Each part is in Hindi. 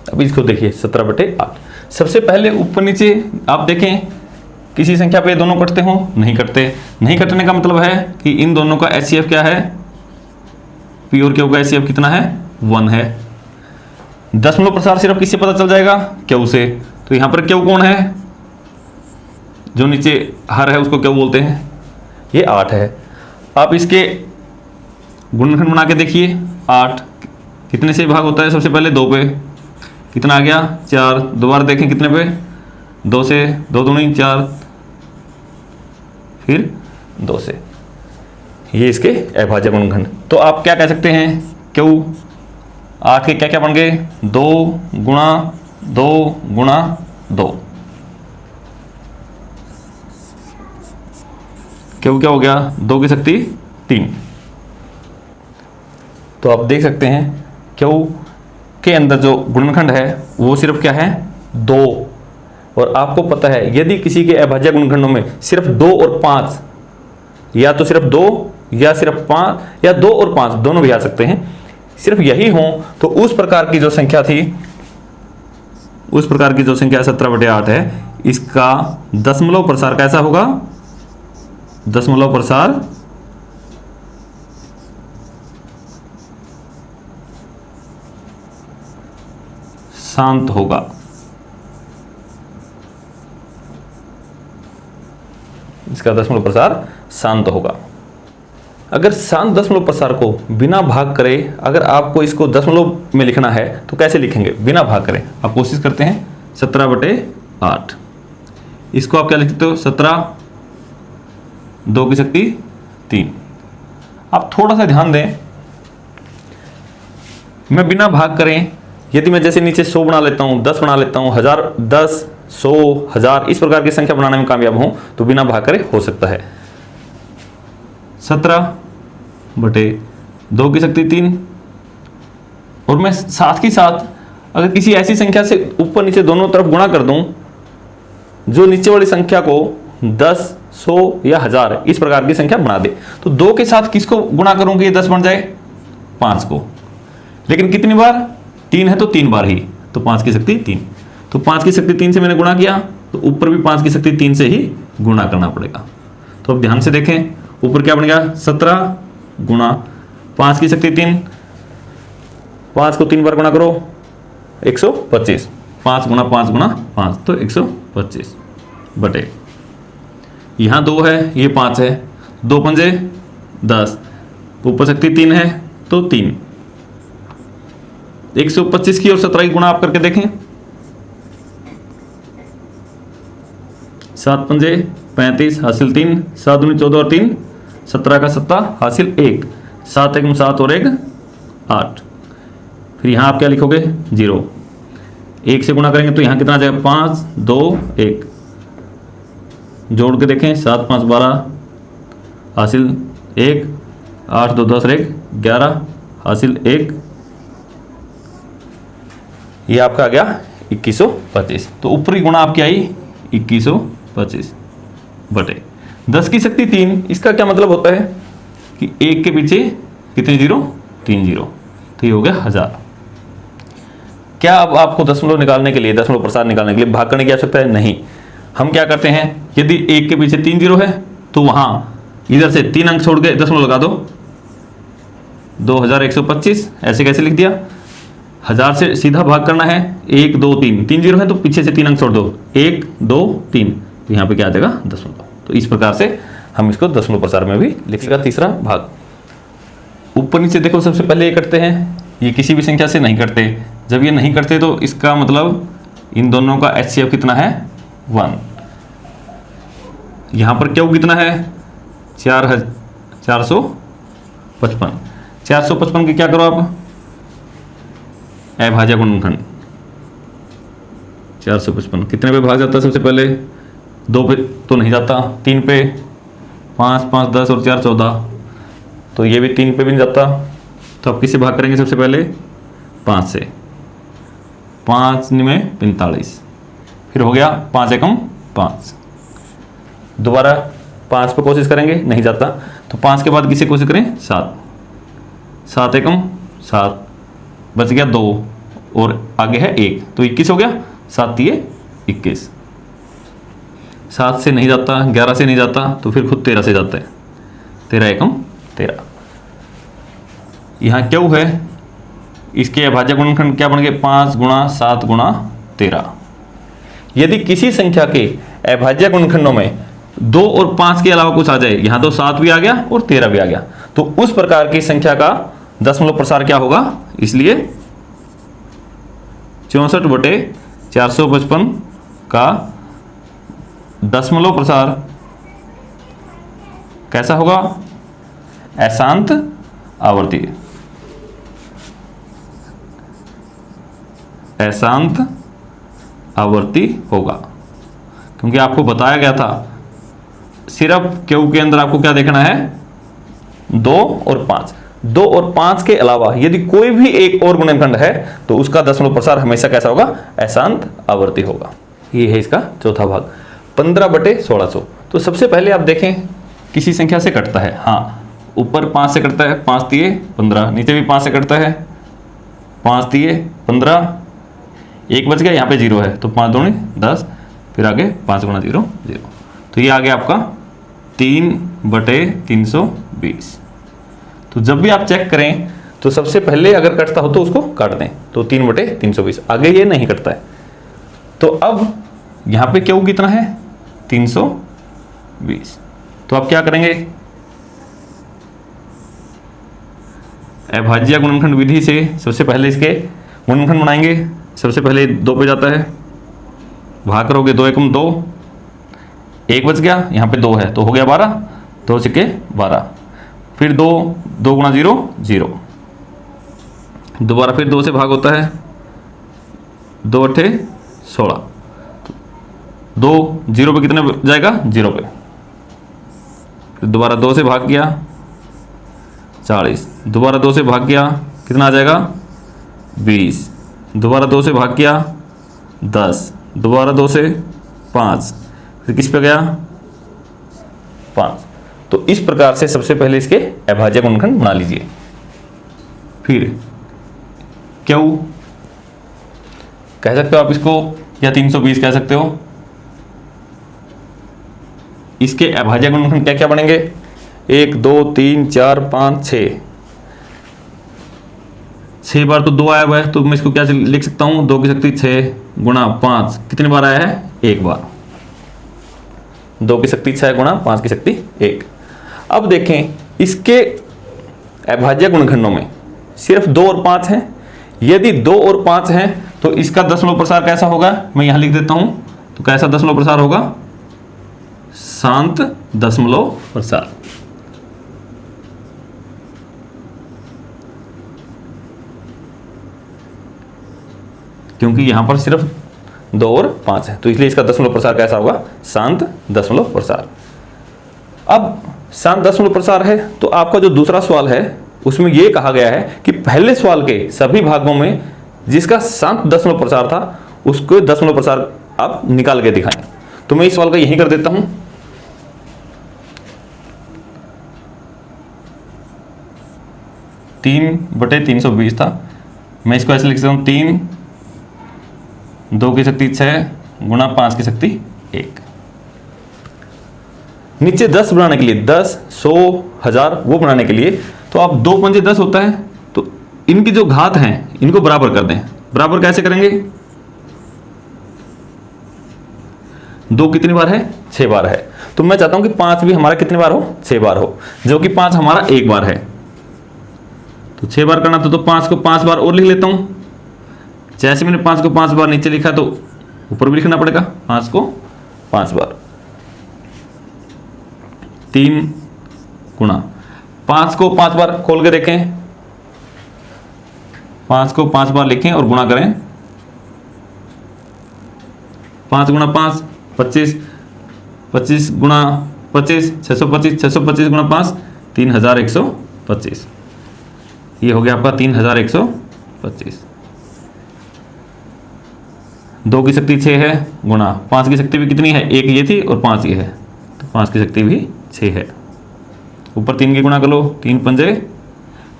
अब इसको देखिए 17/8। सबसे पहले ऊपर नीचे आप देखें किसी संख्या पे दोनों कटते हो, नहीं कटते। नहीं कटने का मतलब है कि इन दोनों का HCF क्या है, P और Q का HCF कितना है, 1 है। दशमलव प्रसार सिर्फ किससे पता चल जाएगा, Q से। तो यहां पर Q कौन है, जो नीचे हर है उसको Q बोलते हैं, ये 8 है। आप इसके गुणनखंड बना के देखिए, 8 कितने से भाग होता है, सबसे पहले 2 पे, कितना आ गया 4। दोबारा देखें कितने पे, 2 से, 2 दूनी 4, फिर 2 से। ये इसके अभाज्य गुणनखंड। तो आप क्या कह सकते हैं, Q 8 के क्या क्या बन गए, 2 गुणा 2 गुणा 2। Q क्या हो गया, 2 की शक्ति 3। तो आप देख सकते हैं Q के अंदर जो गुणनखंड है वो सिर्फ क्या है, 2। और आपको पता है यदि किसी के अभाज्य गुणनखंडों में सिर्फ 2 और 5, या तो सिर्फ 2 या सिर्फ 5 या 2 और 5 दोनों भी आ सकते हैं, सिर्फ यही हो, तो उस प्रकार की जो संख्या थी, उस प्रकार की जो संख्या 17/8 है, इसका दशमलव प्रसार कैसा होगा, दशमलव प्रसार शांत होगा। इसका दशमलव प्रसार शांत होगा। अगर शांत दशमलव प्रसार को बिना भाग करे, अगर आपको इसको दशमलव में लिखना है तो कैसे लिखेंगे, बिना भाग करें। आप कोशिश करते हैं 17/8। इसको आप क्या लिखते हो, 17, 2 की शक्ति 3। आप थोड़ा सा ध्यान दें, मैं बिना भाग करें, यदि मैं जैसे नीचे 100 बना लेता हूं, 10 बना लेता हूं, 1000, 10, 100, 1000 इस प्रकार की संख्या बनाने में कामयाब हूं, तो बिना भाग करे हो सकता है। 17/2 की शक्ति 3। और मैं साथ ही साथ अगर किसी ऐसी संख्या से ऊपर नीचे दोनों तरफ गुणा कर दूं जो नीचे वाली संख्या को 10, 100 या 1000 इस प्रकार की संख्या बना दे, तो 2 के साथ किसको गुणा करूंगी ये 10 बन जाए, 5 को। लेकिन कितनी बार, 3 है तो 3 बार ही, तो 5 की शक्ति 3। तो 5 की शक्ति 3 से मैंने गुणा किया, तो ऊपर भी 5 की शक्ति 3 से ही गुणा करना पड़ेगा। तो अब ध्यान से देखें, ऊपर क्या बनेगा, 17 गुणा 5 की शक्ति 3, 5 को 3 बार गुणा करो 125, 5 गुणा 5 गुणा 5, तो 125 बटे, यहाँ 2 है, ये 5 है, 2 पंजे 10, ऊपर शक्ति 3 है तो 3। 125 की और 17 की गुणा आप करके देखें, 7 पंजे 35 हासिल 3, 7 दूनी 14 और 3 17 का 7 हासिल 1, 7 एकम 7 और 1 8। फिर यहाँ आप क्या लिखोगे, 0। 1 से गुणा करेंगे तो यहाँ कितना आ जाएगा, 5 2 1। जोड़ के देखें, 7 5 12 हासिल 1, 8 2 10 और 1 11 हासिल 1। ये आपका आ गया 2125। तो ऊपरी गुणा आपकी आई 2125 बटे 10 की शक्ति 3। इसका क्या मतलब होता है कि 1 के पीछे कितने जीरो, 3 जीरो, तो ये हो गया 1000। क्या अब आपको दशमलव निकालने के लिए, दशमलव प्रसार निकालने के लिए भाग करने की आवश्यकता है, नहीं। हम क्या करते हैं, यदि 1 के पीछे 3 जीरो है तो वहां इधर से 3 अंक छोड़ के दशमलव लगा दो, 2125। ऐसे कैसे लिख दिया, 1000 से सीधा भाग करना है, 1 2 3, 3 जीरो है तो पीछे से 3 अंक छोड़ दो, 1 2 3, तो यहाँ पे क्या आ जाएगा, दशमलव। तो इस प्रकार से हम इसको दशमलव प्रसार में भी लिखेगा। तीसरा भाग, ऊपर नीचे देखो, सबसे पहले ये कटते हैं, ये किसी भी संख्या से नहीं कटते। जब ये नहीं कटते तो इसका मतलब इन दोनों का HCF कितना है, 1। यहाँ पर क्यों कितना है, 455। 455 की क्या करो आप, अभाज्य गुणनखंड। 455 कितने पे भाग जाता है, सबसे पहले 2 पे तो नहीं जाता, 3 पे, 5 5 10 और 4 14, तो ये भी 3 पे भी नहीं जाता। तो आप किससे भाग करेंगे, सबसे पहले 5 से, 5 में 45, फिर हो गया 5 एकम 5। दोबारा 5 पे कोशिश करेंगे, नहीं जाता, तो 5 के बाद किससे कोशिश करें, 7, 7 एकम 7, बच गया 2 और आगे है 1, तो 21 हो गया। 7 तिये 21, 7 से नहीं जाता, 11 से नहीं जाता, तो फिर खुद 13 से जाता है। 13 एकम 13। यहाँ क्यों है, इसके अभाज्य गुणनखंड क्या बन गए, 5 गुणा 7 गुणा 13। यदि किसी संख्या के अभाज्य गुणनखंडों में 2 और 5 के अलावा कुछ आ जाए, यहाँ तो 7 भी आ गया और 13 भी आ गया, तो उस प्रकार की संख्या का दशमलव प्रसार क्या होगा। इसलिए 64/455 का दशमलव प्रसार कैसा होगा, अशांत आवर्ती, अशांत आवर्ती होगा। क्योंकि आपको बताया गया था सिर्फ क्यू के अंदर आपको क्या देखना है, 2 और 5, 2 और 5 के अलावा यदि कोई भी एक और गुणनखंड है तो उसका दशमलव प्रसार हमेशा कैसा होगा, अशांत आवर्ती होगा। ये है इसका चौथा भाग, 15/1600। तो सबसे पहले आप देखें किसी संख्या से कटता है, हाँ ऊपर 5 से कटता है, 5 तिये 15, नीचे भी 5 से कटता है, 5 तिये 15, 1 बच गया, यहाँ पे 0 है तो 5 दूनी 10, फिर आगे 5 गुणा 0 0, तो ये आ गया आपका 3/320। तो जब भी आप चेक करें तो सबसे पहले अगर कटता हो तो उसको काट दें, तो 3/320, आगे ये नहीं कटता है। तो अब यहाँ पे क्यों कितना है, 320, तो आप क्या करेंगे, अभाज्य गुणनखंड विधि से सबसे पहले इसके गुणनखंड बनाएंगे। सबसे पहले 2 पे जाता है, भाग करोगे 2 एकम 2, 1 बच गया, यहाँ पे 2 है तो हो गया 12, 2 सिक्के 12, फिर 2 गुणा 0 0, दोबारा फिर 2 से भाग होता है, 2 अट्ठे 16, 2 0 पे कितने जाएगा, 0 पे, फिर दोबारा 2 से भाग किया 40, दोबारा 2 से भाग किया कितना आ जाएगा 20, दोबारा 2 से भाग किया 10, दोबारा 2 से 5, फिर किस पे गया 5। तो इस प्रकार से सबसे पहले इसके अभाज्य गुणनखंड बना लीजिए। फिर क्यों कह सकते हो आप इसको, या 320 कह सकते हो। इसके अभाज्य गुणनखंड क्या क्या बनेंगे, 1 2 3 4 5 6 बार तो 2 आया हुआ है, तो मैं इसको क्या लिख सकता हूं, 2 की शक्ति 6 गुणा 5 कितनी बार आया है, 1 बार। 2 की शक्ति 6 गुणा 5 की शक्ति 1। अब देखें इसके अभाज्य गुणनखंडों में सिर्फ 2 और 5 हैं। यदि 2 और 5 हैं तो इसका दशमलव प्रसार कैसा होगा, मैं यहां लिख देता हूं। तो कैसा दशमलव प्रसार होगा, शांत दशमलव प्रसार। क्योंकि यहां पर सिर्फ 2 और 5 है तो इसलिए इसका दशमलव प्रसार कैसा होगा, शांत दशमलव प्रसार। अब शांत दशमलव प्रसार है तो आपका जो दूसरा सवाल है उसमें यह कहा गया है कि पहले सवाल के सभी भागों में जिसका शांत दशमलव प्रसार था उसको दशमलव प्रसार आप निकाल के दिखाएं। तो मैं इस सवाल का यहीं कर देता हूं। तीन बटे 320 था, मैं इसको ऐसे लिख सकता हूं, 3 2 की शक्ति 6 गुणा 5 की शक्ति 1। नीचे 10 बनाने के लिए, 10 100 1000 वो बनाने के लिए तो आप 2 पंजे 10 होता है, तो इनकी जो घात हैं इनको बराबर कर दें। बराबर कैसे करेंगे, 2 कितनी बार है, 6 बार है। तो मैं चाहता हूं कि 5 भी हमारा कितनी बार हो, 6 बार हो, जो कि 5 हमारा 1 बार है। तो 6 बार करना तो 5 को 5 बार और लिख लेता हूं। जैसे मैंने 5 को 5 बार नीचे लिखा तो ऊपर भी लिखना पड़ेगा, 5 को 5 बार। 3 गुणा 5 को 5 बार खोल के देखें, 5 को 5 बार लिखें और गुणा करें। 5 गुणा 5 25, 25 गुणा 25 625, 625 गुणा 5 3125। ये हो गया आपका 3125। 2 की शक्ति 6 है गुणा 5 की शक्ति भी कितनी है, 1 ये थी और 5 ये है, तो 5 की शक्ति भी 6 है। ऊपर 3 की गुणा कर लो, 3 पंजे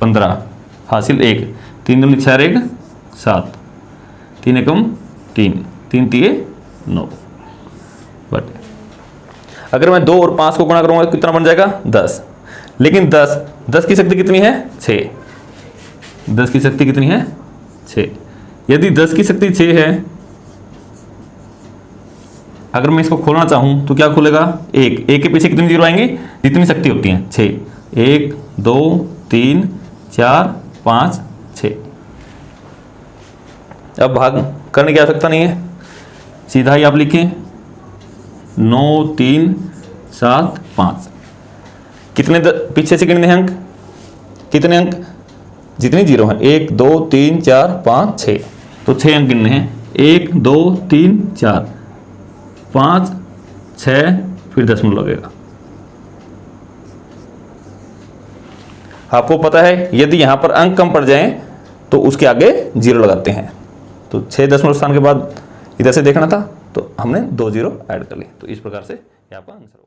15 हासिल 1, 3 दूनी 6 1 7, 3 एकम 3, 3 तिये 9 बट अगर मैं 2 और 5 को गुणा करूंगा कितना बन जाएगा 10। लेकिन 10 की शक्ति कितनी है 6, 10 की शक्ति कितनी है 6। यदि 10 की शक्ति 6 है, अगर मैं इसको खोलना चाहूं तो क्या खुलेगा 1 के पीछे कितनी जीरो आएंगी जितनी शक्ति होती है 6, 1 2 3 4 5 6। अब भाग करने की आवश्यकता नहीं है, सीधा ही आप लिखें 9 3 7 5। कितने पीछे से गिनने हैं अंक, कितने अंक जितनी जीरो हैं 1 2 3 4 5 6, तो 6 अंक गिनने हैं 1 2 3 4 5 6 फिर दशमलव लगेगा। आपको पता है यदि यहां पर अंक कम पड़ जाएं तो उसके आगे जीरो लगाते हैं। तो 6 दशमलव स्थान के बाद इधर से देखना था तो हमने 2 जीरो ऐड कर ली। तो इस प्रकार से ये आपका आंसर होगा।